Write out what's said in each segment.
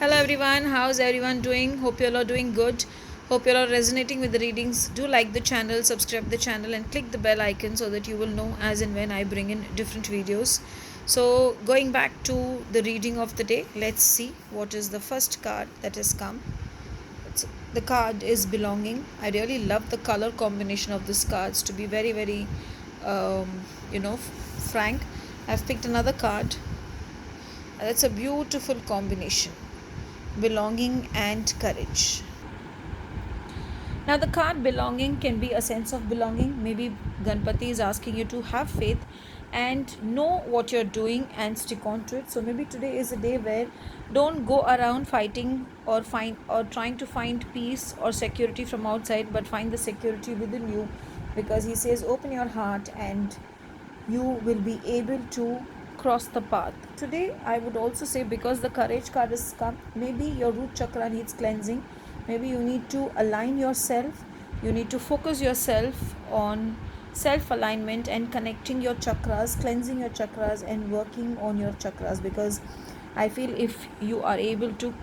Hello everyone, how's everyone doing? Hope you all are doing good. Hope you all are resonating with the readings. Do like the channel, subscribe the channel and click the bell icon so that you will know as and when I bring in different videos. So going back to the reading of the day, let's see what is the first card that has come. The card is belonging. I really love the color combination of these cards, to be very um, frank. I've picked another card. That's a beautiful combination, belonging and courage. Now, the card belonging can be a sense of belonging. Maybe Ganpati is asking you to have faith and know what you're doing and stick on to it. So maybe today is a day where don't go around fighting or trying to find peace or security from outside, but find the security within you, because he says open your heart and you will be able to cross the path. Today, I would also say, because the courage card has come, maybe your root chakra needs cleansing. Maybe you need to align yourself. You need to focus yourself on self alignment and connecting your chakras, cleansing your chakras, and working on your chakras. Because I feel if you are able to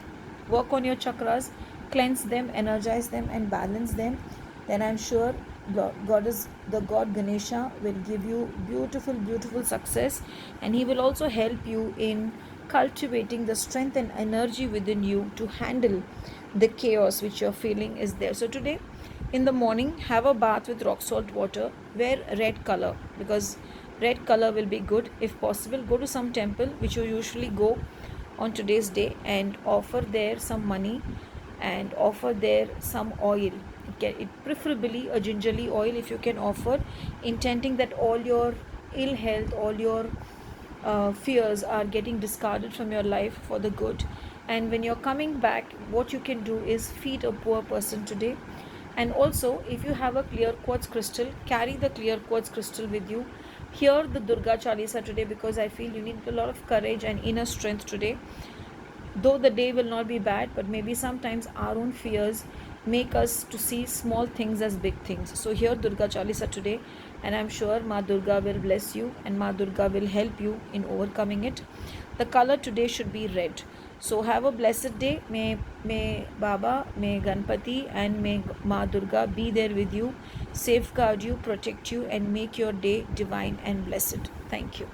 work on your chakras, cleanse them, energize them, and balance them, then I'm sure the god Ganesha will give you beautiful success, and he will also help you in cultivating the strength and energy within you to handle the chaos which you're feeling is there. So today in the morning, have a bath with rock salt water. Wear red color, because red color will be good. If possible, go to some temple which you usually go on today's day and offer there some money and offer there some oil. It preferably a gingerly oil if you can offer, intending that all your ill health, all your fears are getting discarded from your life for the good. And when you're coming back, what you can do is feed a poor person today. And also, if you have a clear quartz crystal, carry the clear quartz crystal with you. Hear the Durga Chalisa today, because I feel you need a lot of courage and inner strength today. Though the day will not be bad, but maybe sometimes our own fears make us to see small things as big things. So hear Durga Chalisa today, and I'm sure Ma Durga will bless you and Ma Durga will help you in overcoming it. The color today should be red. So have a blessed day. May Baba, may Ganpati and may Ma Durga be there with you, safeguard you, protect you, and make your day divine and blessed. Thank you.